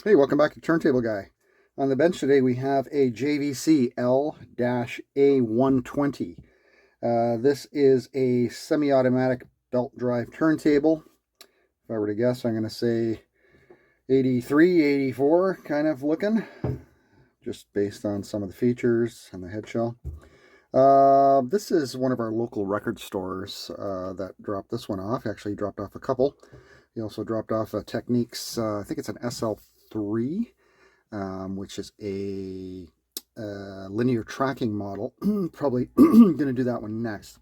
Hey, welcome back to Turntable Guy. On the bench today we have a JVC L-A120. This is a semi-automatic belt drive turntable. If I were to guess, I'm going to say 83, 84 kind of looking, just based on some of the features and the head shell. This is one of our local record stores that dropped this one off. Actually dropped off a couple. He also dropped off a Techniques, I think it's an SL3. Which is a linear tracking model. Probably going to do that one next.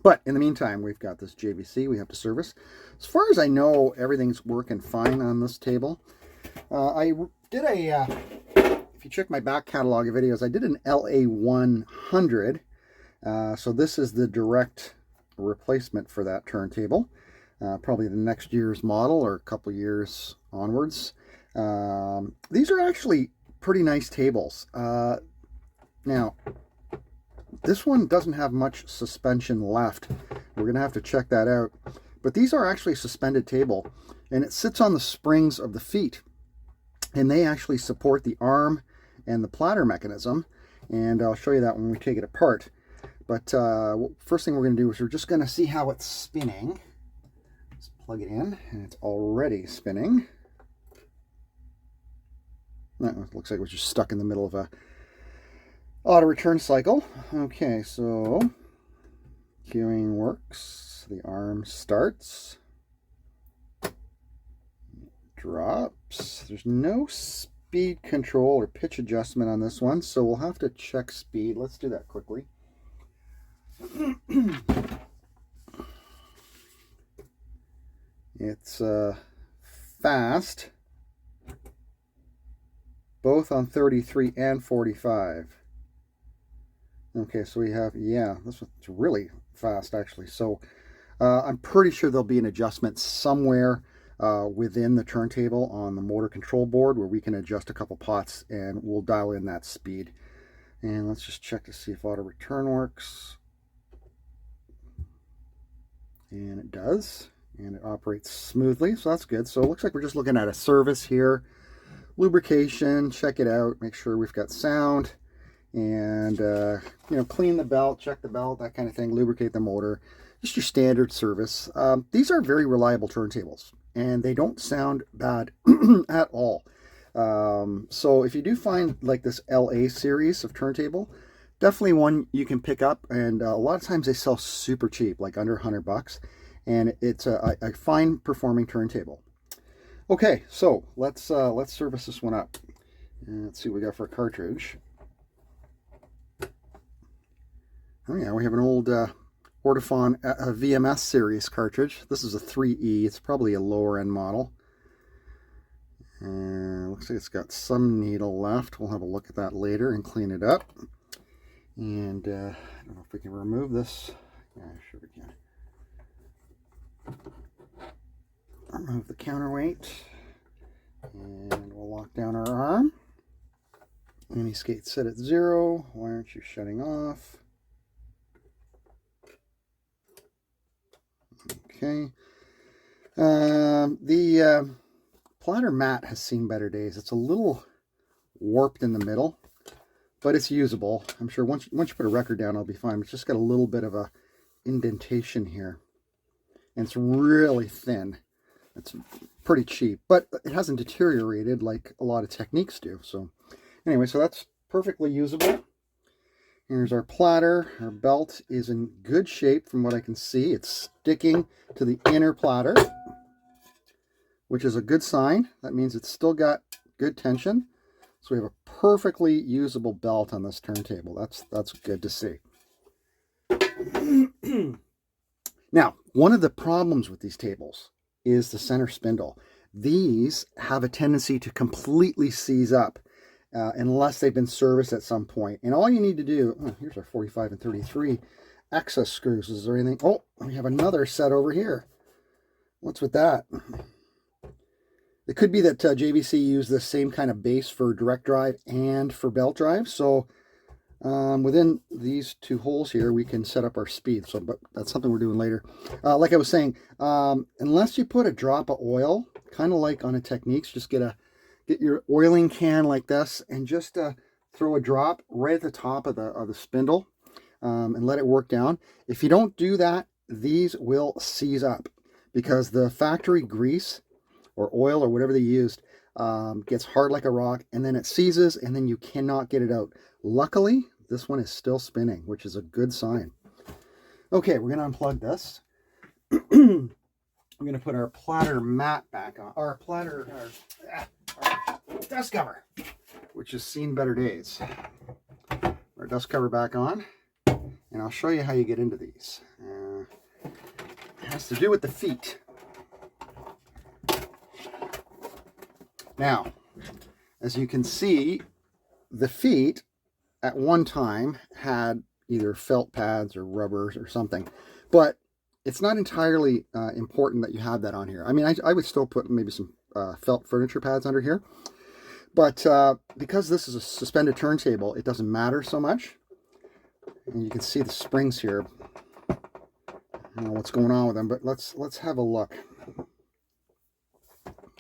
But in the meantime, we've got this JVC we have to service. As far as I know, everything's working fine on this table. I did if you check my back catalog of videos, I did an LA100. So this is the direct replacement for that turntable. Probably the next year's model or a couple years onwards. These are actually pretty nice tables. Now, this one doesn't have much suspension left. We're going to have to check that out. But these are actually a suspended table, and it sits on the springs of the feet. And they actually support the arm and the platter mechanism. And I'll show you that when we take it apart. But first thing we're going to do is we're just going to see how it's spinning. Let's plug it in, and it's already spinning. That looks like we're just stuck in the middle of a auto return cycle. Okay, so queuing works. The arm starts. Drops. There's no speed control or pitch adjustment on this one, so we'll have to check speed. Let's do that quickly. It's fast. Both on 33 and 45. Okay, so we have, yeah, this one's really fast actually. So I'm pretty sure there'll be an adjustment somewhere within the turntable on the motor control board where we can adjust a couple pots and we'll dial in that speed. And let's just check to see if auto return works. And it does, and it operates smoothly, so that's good. So it looks like we're just looking at a service here. Lubrication, check it out, make sure we've got sound, and clean the belt, check the belt, that kind of thing, lubricate the motor, just your standard service. These are very reliable turntables, and they don't sound bad at all. So if you do find like this LA series of turntable, definitely one you can pick up, and a lot of times they sell super cheap, like under $100, and it's a fine performing turntable. Okay, so let's service this one up. And let's see what we got for a cartridge. Oh yeah, we have an old Ortofon VMS series cartridge. This is a 3E. It's probably a lower end model. And looks like it's got some needle left. We'll have a look at that later and clean it up. And I don't know if we can remove this. Yeah, sure we can. Remove the counterweight, and we'll lock down our arm. Any skate set at 0. Why aren't you shutting off? Okay. The platter mat has seen better days. It's a little warped in the middle, but it's usable. I'm sure once you put a record down, it'll be fine. It's just got a little bit of a indentation here, and it's really thin. It's pretty cheap, but it hasn't deteriorated like a lot of Techniques do. So anyway, so that's perfectly usable. Here's our platter. Our belt is in good shape from what I can see. It's sticking to the inner platter, which is a good sign. That means it's still got good tension. So we have a perfectly usable belt on this turntable. That's good to see. Now, one of the problems with these tables is the center spindle. These have a tendency to completely seize up unless they've been serviced at some point. And all you need to do, here's our 45 and 33 access screws. Is there anything? Oh, we have another set over here. What's with that? It could be that JVC used the same kind of base for direct drive and for belt drive. So within these two holes here, we can set up our speed. So, but that's something we're doing later. Like I was saying, unless you put a drop of oil, kind of like on a Techniques, just get get your oiling can like this and just throw a drop right at the top of the spindle and let it work down. If you don't do that, these will seize up because the factory grease or oil or whatever they used gets hard like a rock, and then it seizes, and then you cannot get it out. Luckily, this one is still spinning, which is a good sign. Okay, we're going to unplug this. We're going to put our platter mat back on, our dust cover, which has seen better days. Our dust cover back on, and I'll show you how you get into these. It has to do with the feet. Now, as you can see, the feet at one time had either felt pads or rubbers or something, but it's not entirely important that you have that on here. I mean, I would still put maybe some felt furniture pads under here, but because this is a suspended turntable, it doesn't matter so much. And you can see the springs here. I don't know what's going on with them, but let's have a look.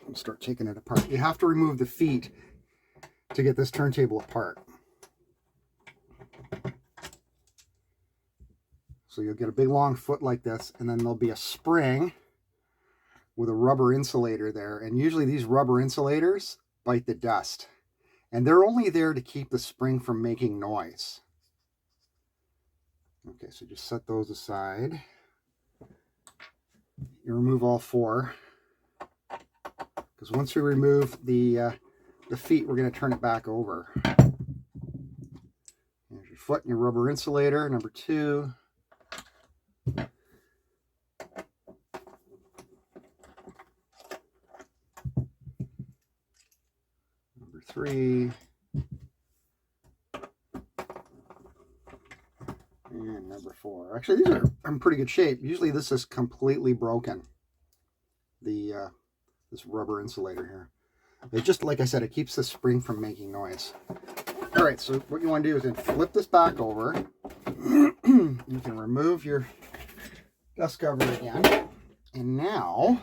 We'll start taking it apart. You have to remove the feet to get this turntable apart. So you'll get a big long foot like this, and then there'll be a spring with a rubber insulator there. And usually these rubber insulators bite the dust. And they're only there to keep the spring from making noise. Okay, so just set those aside. You remove all four. Because once we remove the feet, we're going to turn it back over. There's your foot and your rubber insulator, number 2. Number 3. And number 4. Actually, these are in pretty good shape. Usually this is completely broken. This rubber insulator here. It just, like I said, it keeps the spring from making noise. All right, so what you want to do is then flip this back over. You can remove your dust cover again. And now,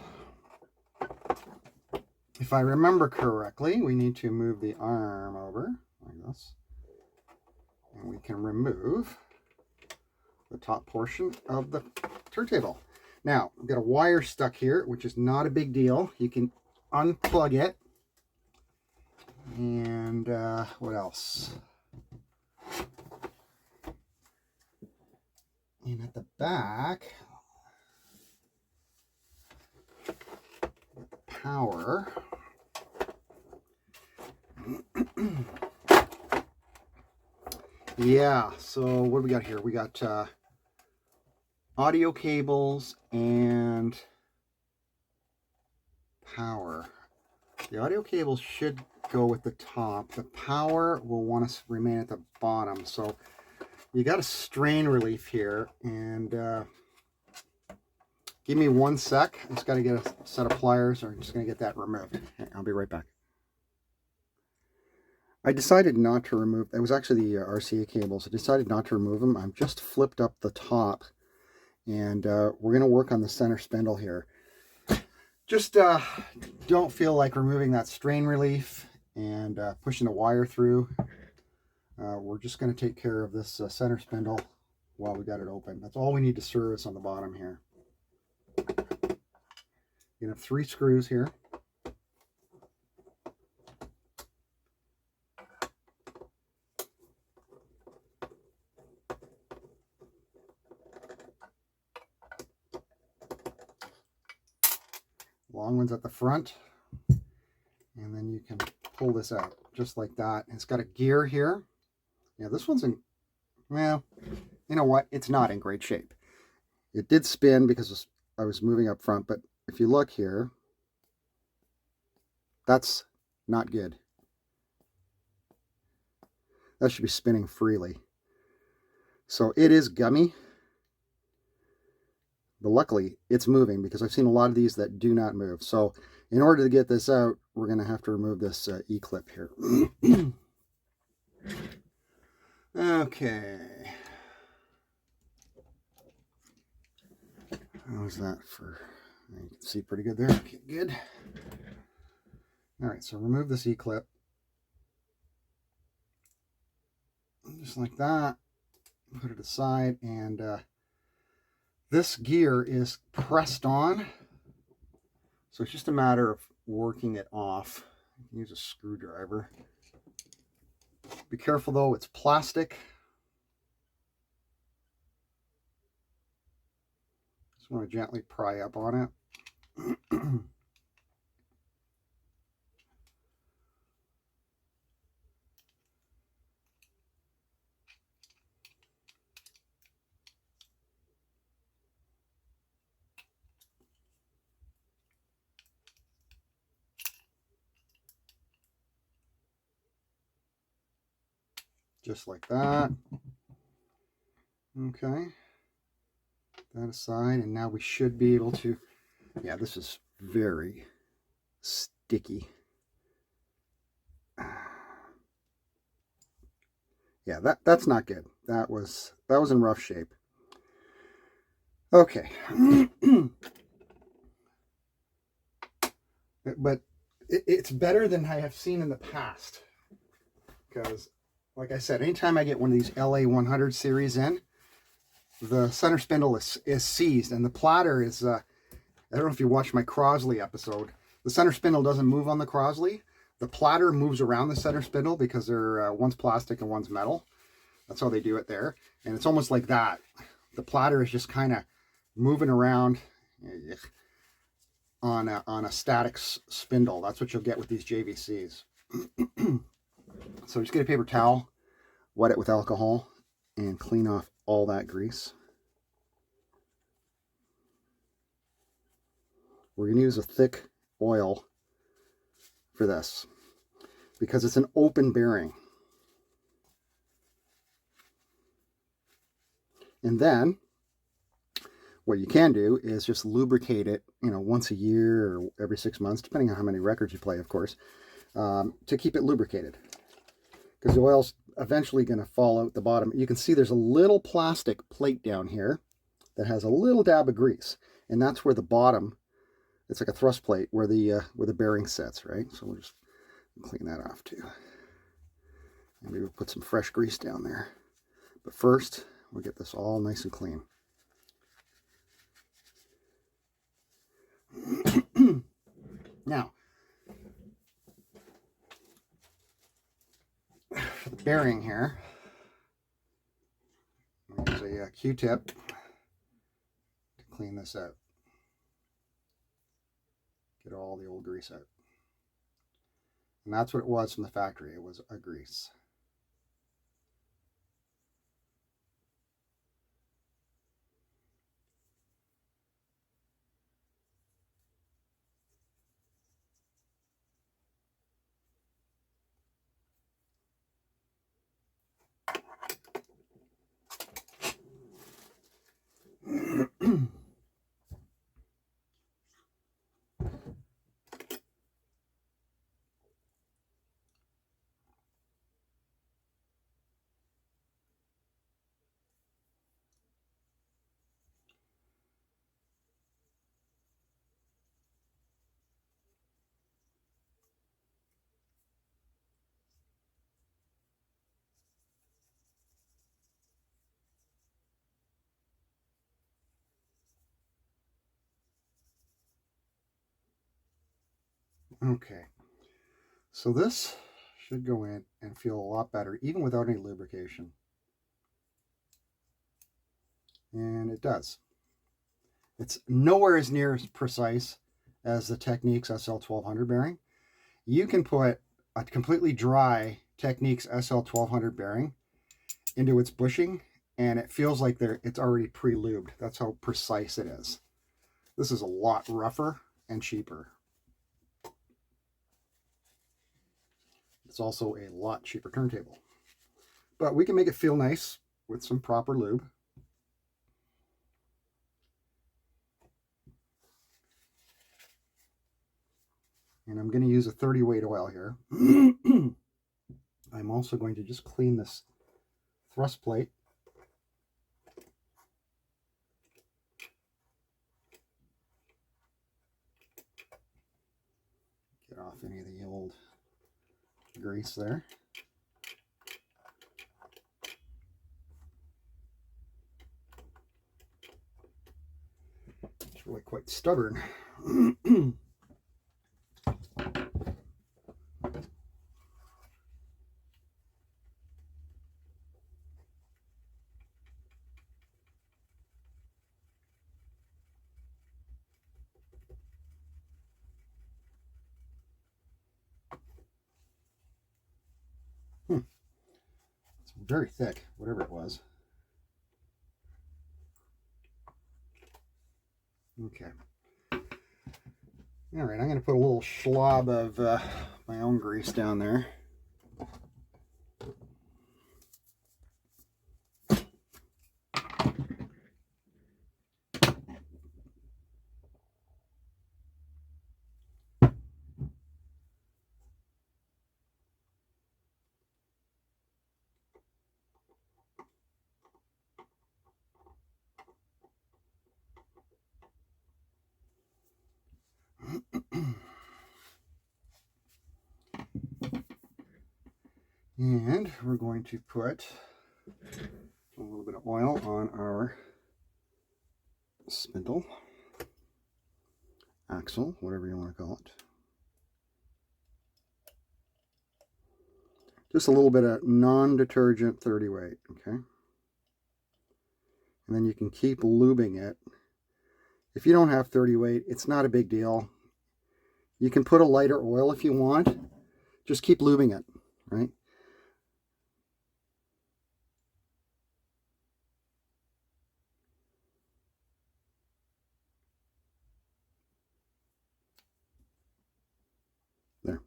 if I remember correctly, we need to move the arm over like this. And we can remove the top portion of the turntable. Now, I've got a wire stuck here, which is not a big deal. You can unplug it. And what else? And at the back, the power. Yeah, so what do we got here? We got audio cables and power. The audio cables should go with the top. The power will want to remain at the bottom. So you got a strain relief here, and give me 1 sec. I just got to get a set of pliers, or I'm just going to get that removed. I'll be right back. I decided not to remove, it was actually the RCA cables. I decided not to remove them. I've just flipped up the top, and we're going to work on the center spindle here. Just don't feel like removing that strain relief and pushing the wire through. We're just going to take care of this center spindle while we got it open. That's all we need to service on the bottom here. You have 3 screws here. Long ones at the front, and then you can pull this out just like that. It's got a gear here. Yeah, this one's in, well, you know what? It's not in great shape. It did spin because I was moving up front, but if you look here, that's not good. That should be spinning freely. So it is gummy. But luckily, it's moving, because I've seen a lot of these that do not move. So in order to get this out, we're going to have to remove this E-clip here. Okay. How's that for... You can see pretty good there. Okay, good. All right, so remove the C-clip. Just like that. Put it aside, and this gear is pressed on. So it's just a matter of working it off. Use a screwdriver. Be careful though, it's plastic. Just want to gently pry up on it. Just like that. Okay. That aside, and now we should be able to, yeah, this is very sticky. Yeah, that's not good. That was in rough shape. Okay. But it's better than I have seen in the past. Because, like I said, anytime I get one of these LA100 series in, the center spindle is seized, and the platter is, I don't know if you watched my Crosley episode, the center spindle doesn't move on the Crosley. The platter moves around the center spindle because they're one's plastic and one's metal. That's how they do it there. And it's almost like that. The platter is just kind of moving around on a static spindle. That's what you'll get with these JVCs. So just get a paper towel, wet it with alcohol, and clean off all that grease. We're going to use a thick oil for this because it's an open bearing. And then what you can do is just lubricate it, once a year or every 6 months, depending on how many records you play, of course, to keep it lubricated. Because the oil's eventually going to fall out the bottom. You can see there's a little plastic plate down here that has a little dab of grease, and that's where the bottom, it's like a thrust plate where the bearing sits, right? So we'll just clean that off too. And maybe we'll put some fresh grease down there. But first, we'll get this all nice and clean. Now, for the bearing here, I'll use a Q-tip to clean this out. Get all the old grease out. And that's what it was from the factory. It was a grease. Okay, so this should go in and feel a lot better, even without any lubrication. And it does. It's nowhere as near as precise as the Techniques SL1200 bearing. You can put a completely dry Techniques SL1200 bearing into its bushing, and it feels like it's already pre-lubed. That's how precise it is. This is a lot rougher and cheaper. It's also a lot cheaper turntable. But we can make it feel nice with some proper lube. And I'm going to use a 30 weight oil here. I'm also going to just clean this thrust plate. Get off any of the grease there. It's really quite stubborn. It's very thick, whatever it was. Okay. All right, I'm going to put a little slob of my own grease down there. And we're going to put a little bit of oil on our spindle, axle, whatever you want to call it. Just a little bit of non-detergent 30 weight, okay? And then you can keep lubing it. If you don't have 30 weight, it's not a big deal. You can put a lighter oil if you want. Just keep lubing it, right? There.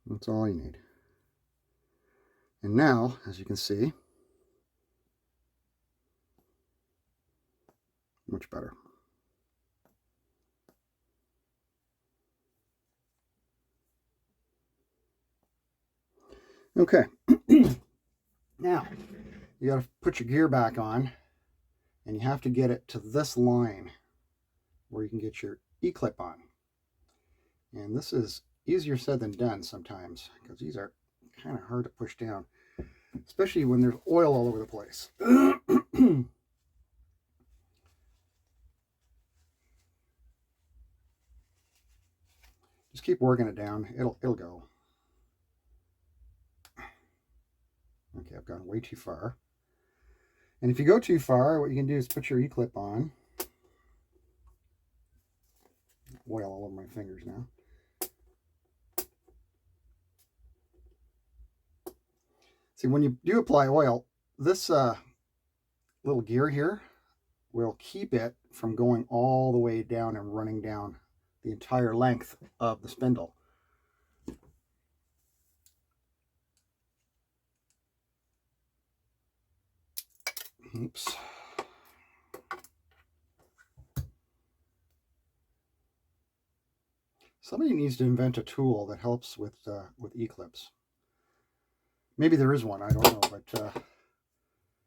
That's all you need. And now, as you can see, much better. Okay. Now, you got to put your gear back on, and you have to get it to this line where you can get your E-clip on. And this is easier said than done sometimes, because these are kind of hard to push down, especially when there's oil all over the place. Just keep working it down. It'll go. Okay, I've gone way too far. And if you go too far, what you can do is put your E-clip on. Oil all over my fingers now. See, when you do apply oil, this little gear here will keep it from going all the way down and running down the entire length of the spindle. Oops. Somebody needs to invent a tool that helps with E-clips. Maybe there is one, I don't know, but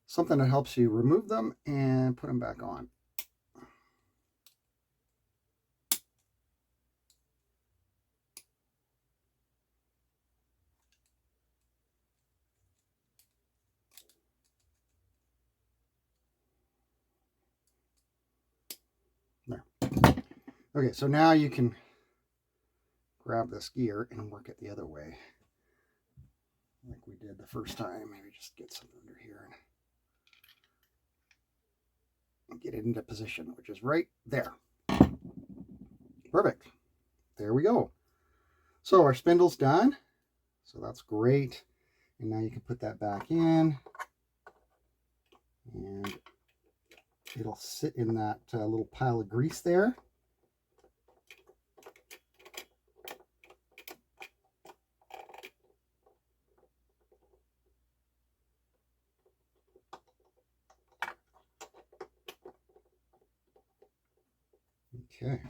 something that helps you remove them and put them back on. There. Okay, so now you can grab this gear and work it the other way, like we did the first time. Maybe just get something under here and get it into position, which is right there. Perfect. There we go. So our spindle's done. So that's great. And now you can put that back in. And it'll sit in that little pile of grease there. Okay.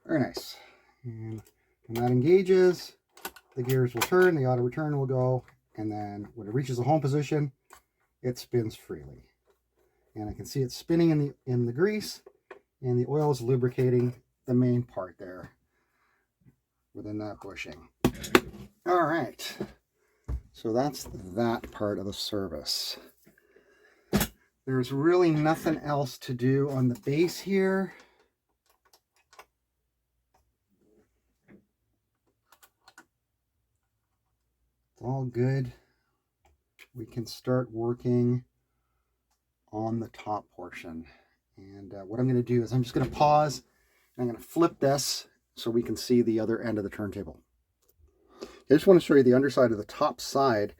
Very nice. And when that engages, the gears will turn, the auto return will go, and then when it reaches the home position, it spins freely. And I can see it spinning in the grease, and the oil is lubricating the main part there within that bushing. All right, so that's that part of the service. There's really nothing else to do on the base here. It's all good. We can start working on the top portion. And what I'm going to do is I'm just going to pause, and I'm going to flip this so we can see the other end of the turntable. I just want to show you the underside of the top side.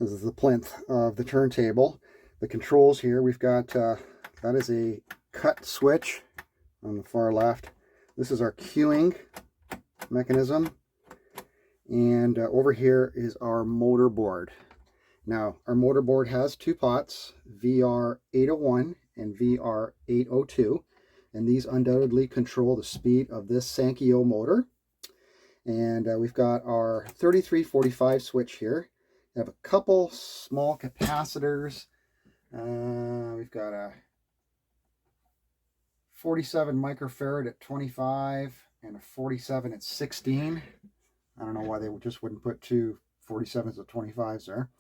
This is the plinth of the turntable. The controls here, we've got, that is a cut switch on the far left. This is our cueing mechanism. And over here is our motor board. Now, our motor board has two pots, VR801 and VR802. And these undoubtedly control the speed of this Sankyo motor. And we've got our 3345 switch here. We have a couple small capacitors. We've got a 47 microfarad at 25 and a 47 at 16. I don't know why they just wouldn't put two 47s at 25s there.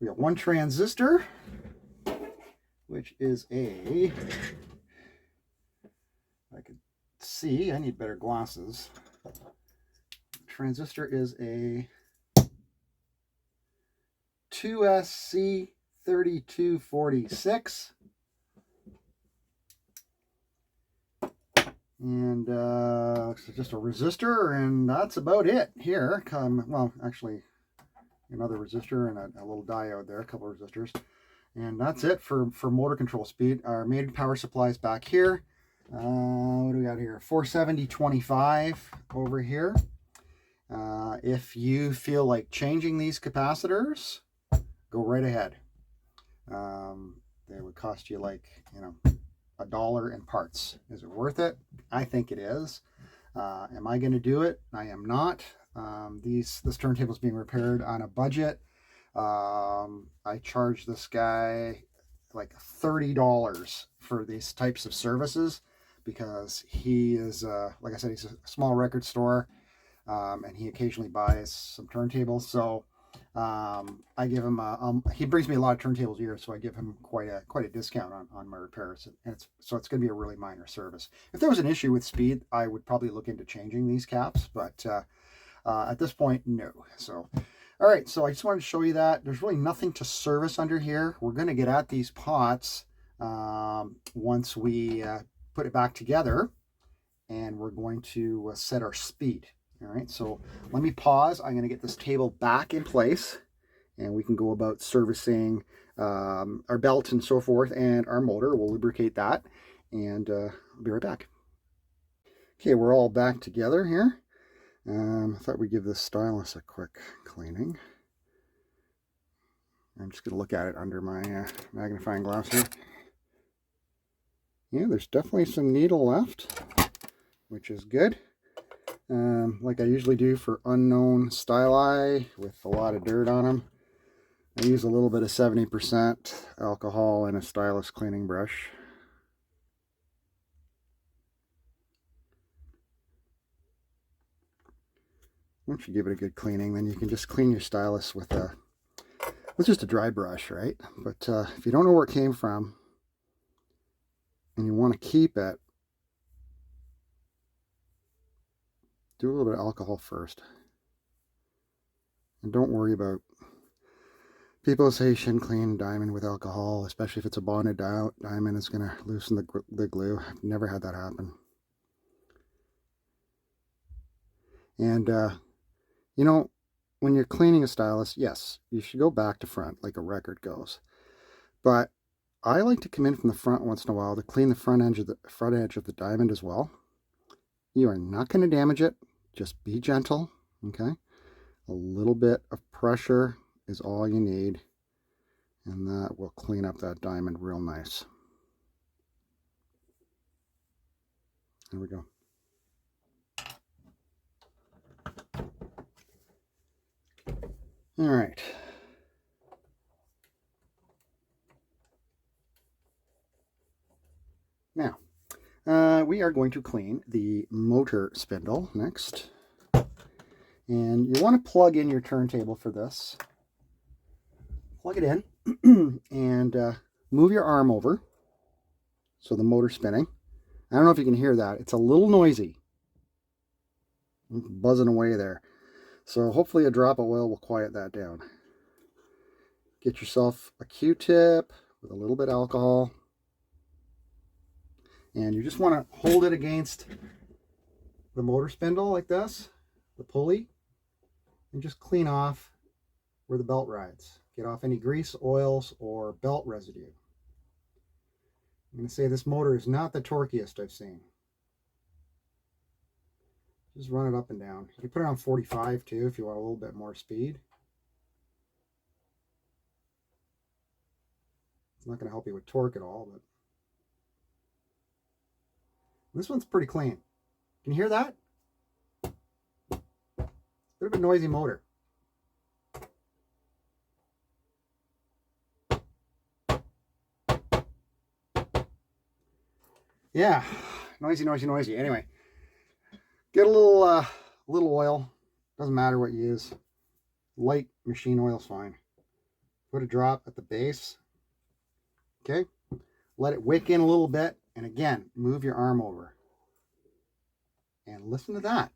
We got one transistor, which is a, I could see, I need better glasses. Transistor is a 2SC3246. And it's just a resistor, and that's about it here. Well, actually, another resistor and a little diode there, a couple of resistors. And that's it for motor control speed. Our main power supply is back here. What do we got here? 470/25 over here. If you feel like changing these capacitors, go right ahead. They would cost you like, $1 in parts. Is it worth it? I think it is. Am I going to do it? I am not. This turntable is being repaired on a budget. I charge this guy like $30 for these types of services because he is, like I said, he's a small record store, and he occasionally buys some turntables. So I give him he brings me a lot of turntables a year, so I give him quite a discount on my repairs, and it's going to be a really minor service. If there was an issue with speed, I would probably look into changing these caps, but at this point, no. So all right, so I just wanted to show you that there's really nothing to service under here. We're going to get at these pots once we put it back together, and we're going to set our speed. All right, so let me pause. I'm going to get this table back in place, and we can go about servicing our belt and so forth, and our motor. We'll lubricate that, and I'll be right back. Okay, we're all back together here. I thought we'd give this stylus a quick cleaning. I'm just going to look at it under my magnifying glass here. Yeah, there's definitely some needle left, which is good. Like I usually do for unknown styli with a lot of dirt on them, I use a little bit of 70% alcohol and a stylus cleaning brush. Once you give it a good cleaning, then you can just clean your stylus with just a dry brush, right? But if you don't know where it came from and you want to keep it, do a little bit of alcohol first. And don't worry about, people say you shouldn't clean diamond with alcohol, especially if it's a bonded diamond. It's going to loosen the glue. I've never had that happen. And when you're cleaning a stylus, yes, you should go back to front like a record goes. But I like to come in from the front once in a while to clean the front edge of the diamond as well. You are not going to damage it. Just be gentle, okay? A little bit of pressure is all you need, and that will clean up that diamond real nice. There we go. All right. Now, we are going to clean the motor spindle next. And you want to plug in your turntable for this. Plug it in and move your arm over so the motor's spinning. I don't know if you can hear that. It's a little noisy. Buzzing away there. So hopefully a drop of oil will quiet that down. Get yourself a Q-tip with a little bit of alcohol. And you just want to hold it against the motor spindle like this, the pulley, and just clean off where the belt rides. Get off any grease, oils, or belt residue. I'm going to say this motor is not the torquiest I've seen. Just run it up and down. You can put it on 45 too if you want a little bit more speed. It's not going to help you with torque at all, but this one's pretty clean. Can you hear that? Bit of a noisy motor. Yeah, noisy, noisy, noisy. Anyway, get a little oil. Doesn't matter what you use. Light machine oil's fine. Put a drop at the base. Okay, let it wick in a little bit, and again, move your arm over. And listen to that.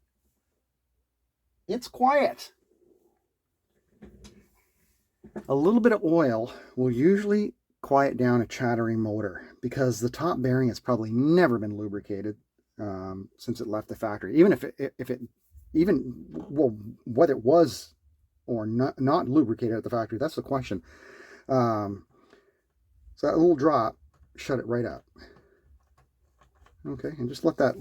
It's quiet. A little bit of oil will usually quiet down a chattering motor because the top bearing has probably never been lubricated since it left the factory. Even whether it was or not lubricated at the factory, that's the question. So that little drop, shut it right up. Okay, and just let that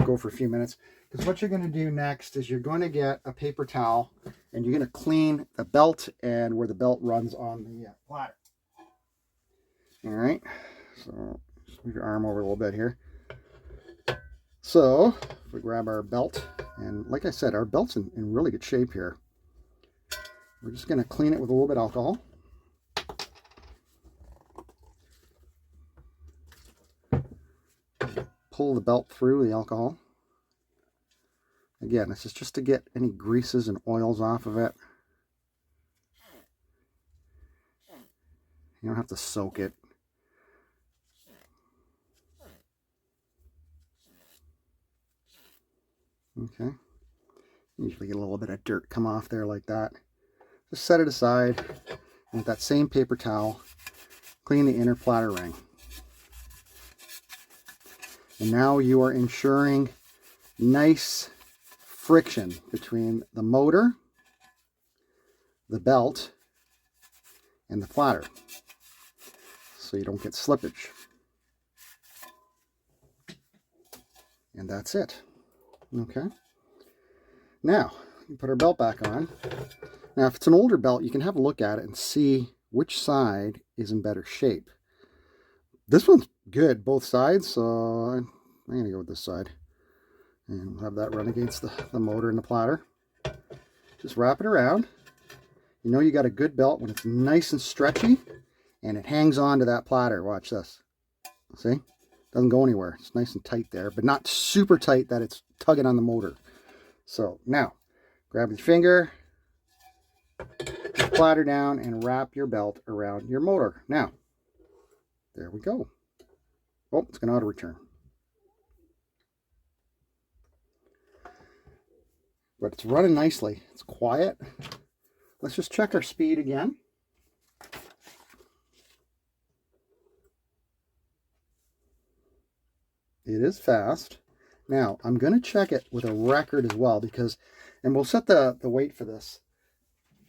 go for a few minutes. Because what you're going to do next is you're going to get a paper towel and you're going to clean the belt and where the belt runs on the platter. All right, so just move your arm over a little bit here. So if we grab our belt, and like I said, our belt's in really good shape here. We're just going to clean it with a little bit of alcohol. Pull the belt through the alcohol. Again, this is just to get any greases and oils off of it. You don't have to soak it. Okay. Usually get a little bit of dirt come off there like that. Just set it aside, and with that same paper towel, clean the inner platter ring. And now you are ensuring nice friction between the motor, the belt, and the platter, so you don't get slippage. And that's it. Okay. Now, we put our belt back on. Now, if it's an older belt, you can have a look at it and see which side is in better shape. This one's good, both sides, so I'm going to go with this side. And we'll have that run against the motor and the platter. Just wrap it around. You know you got a good belt when it's nice and stretchy and it hangs on to that platter. Watch this. See? Doesn't go anywhere. It's nice and tight there, but not super tight that it's tugging on the motor. So now, grab your finger, platter down, and wrap your belt around your motor. Now, there we go. Oh, it's going to auto return. But it's running nicely. It's quiet. Let's just check our speed again. It is fast. Now, I'm going to check it with a record as well because, and we'll set the weight for this.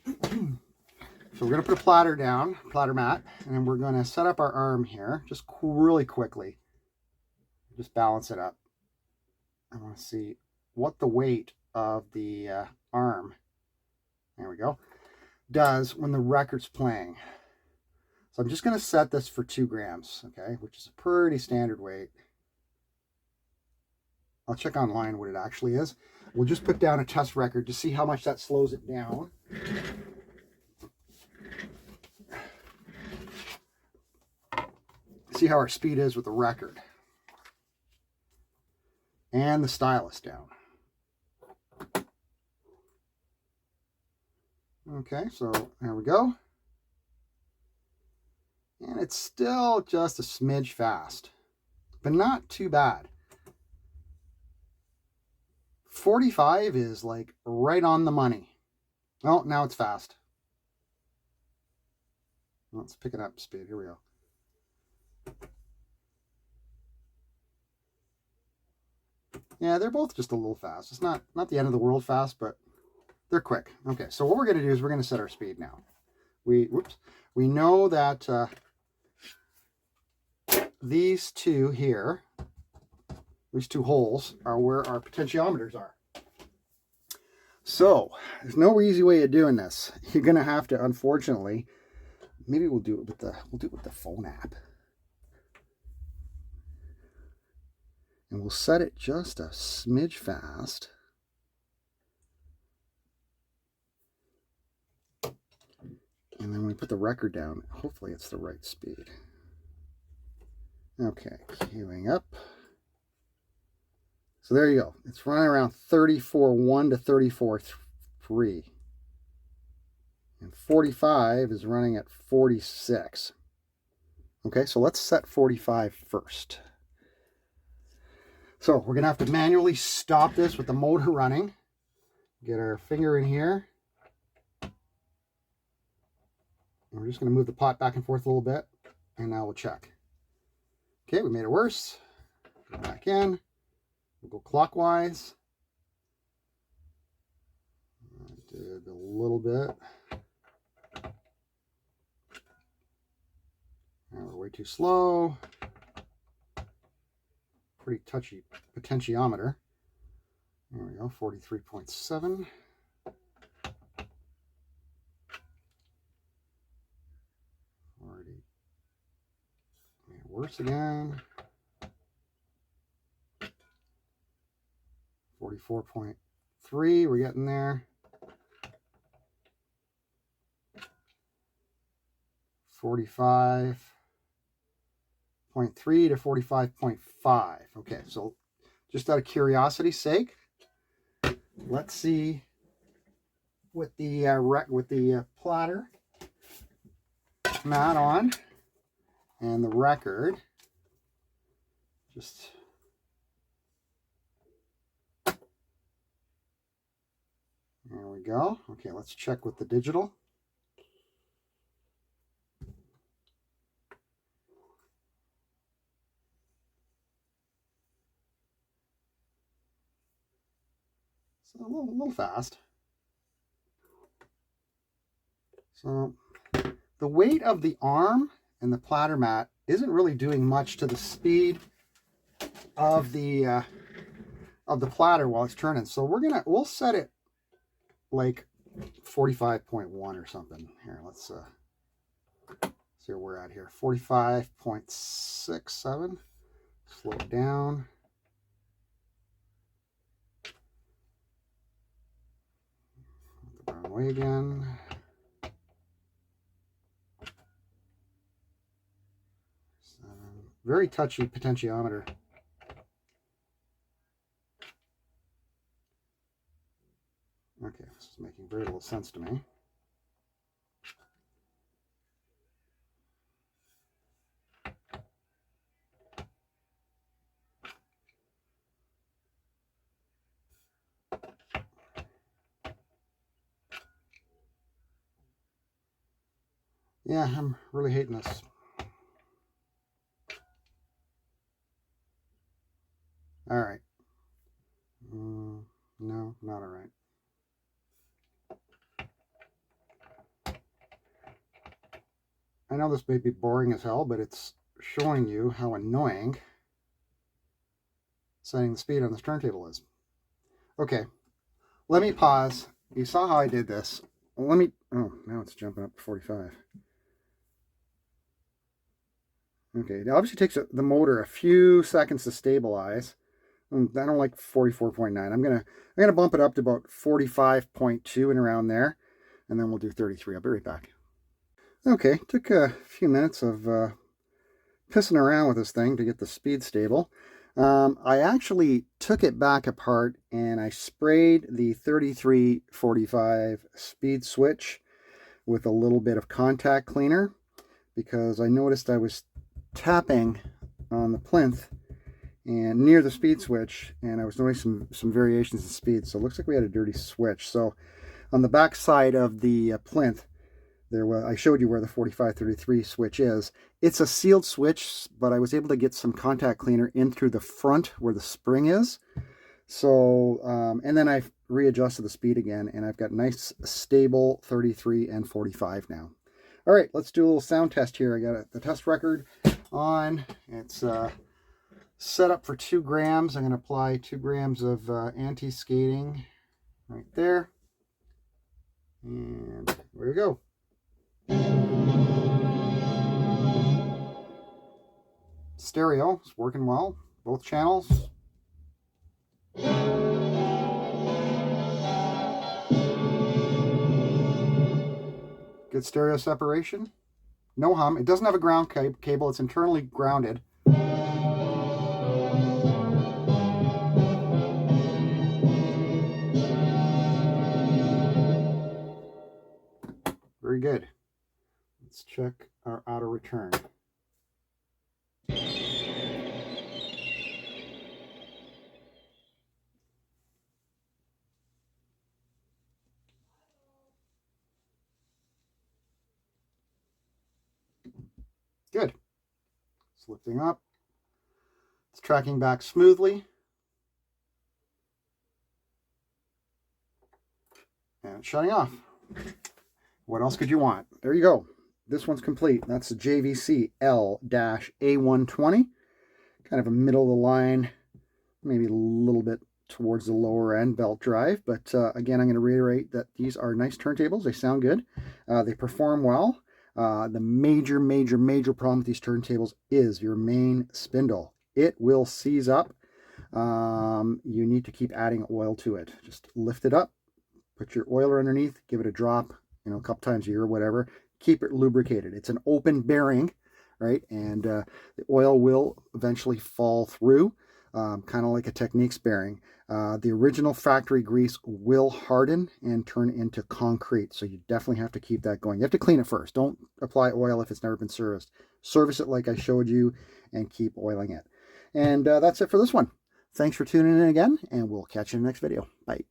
So we're going to put a platter down, platter mat, and then we're going to set up our arm here just really quickly. Just balance it up. I want to see what the weight of the arm, there we go, does when the record's playing. So I'm just going to set this for 2 grams, okay, which is a pretty standard weight. I'll check online what it actually is. We'll just put down a test record to see how much that slows it down. see how our speed is with the record. And the stylus down. Okay, so there we go. And it's still just a smidge fast, but not too bad. 45 is like right on the money. Oh, now it's fast. Let's pick it up speed. Here we go. Yeah, they're both just a little fast. It's not the end of the world fast, but they're quick. Okay, so what we're going to do is we're going to set our speed now. We know that these two here, these two holes, are where our potentiometers are. So there's no easy way of doing this. You're going to have to, unfortunately, maybe we'll do it with the phone app. And we'll set it just a smidge fast. And then when we put the record down, hopefully it's the right speed. Okay, queuing up. So there you go. It's running around 34.1 to 34.3. And 45 is running at 46. Okay, so let's set 45 first. So we're going to have to manually stop this with the motor running. Get our finger in here. And we're just going to move the pot back and forth a little bit. And now we'll check. Okay, we made it worse. Go back in. We'll go clockwise. I did a little bit. Now we're way too slow. Pretty touchy potentiometer. There we go, 43.7. Already made it worse again. 44.3, we're getting there. 45.3 to 45.5. Okay, so just out of curiosity's sake, let's see with the platter mat on and the record. Just there we go. Okay, let's check with the digital. So a little fast. So the weight of the arm and the platter mat isn't really doing much to the speed of the platter while it's turning. So we'll set it like 45.1 or something. Here, let's see where we're at here. 45.67. Slow it down. The wrong way again. Very touchy potentiometer. Okay, this is making very little sense to me. Yeah, I'm really hating this. All right. No, not all right. I know this may be boring as hell, but it's showing you how annoying setting the speed on this turntable is. Okay, let me pause. You saw how I did this. Oh, now it's jumping up to 45. Okay, it obviously takes the motor a few seconds to stabilize. I don't like 44.9. I'm gonna bump it up to about 45.2 and around there, and then we'll do 33. I'll be right back. Okay, took a few minutes of pissing around with this thing to get the speed stable. I actually took it back apart and I sprayed the 3345 speed switch with a little bit of contact cleaner because I noticed I was tapping on the plinth and near the speed switch, and I was noticing some variations in speed. So it looks like we had a dirty switch. So on the back side of the plinth, I showed you where the 4533 switch is. It's a sealed switch, but I was able to get some contact cleaner in through the front where the spring is. So, and then I've readjusted the speed again, and I've got nice stable 33 and 45 now. All right, let's do a little sound test here. I got the test record on. It's set up for 2 grams. I'm going to apply 2 grams of anti-skating right there. And there we go. Stereo, it's working well, both channels. Good stereo separation. No hum. It doesn't have a ground cable. It's internally grounded. Very good. Let's check our auto return. Good. It's lifting up. It's tracking back smoothly. And it's shutting off. What else could you want? There you go. This one's complete. That's the JVC L-A120. Kind of a middle of the line, maybe a little bit towards the lower end belt drive. But again, I'm going to reiterate that these are nice turntables. They sound good. They perform well. The major problem with these turntables is your main spindle. It will seize up. You need to keep adding oil to it. Just lift it up, put your oiler underneath, give it a drop, a couple times a year or whatever. Keep it lubricated. It's an open bearing, right? And the oil will eventually fall through, kind of like a Techniques bearing. The original factory grease will harden and turn into concrete, so you definitely have to keep that going. You have to clean it first. Don't apply oil if it's never been serviced. Service it like I showed you and keep oiling it. And that's it for this one. Thanks for tuning in again, and we'll catch you in the next video. Bye.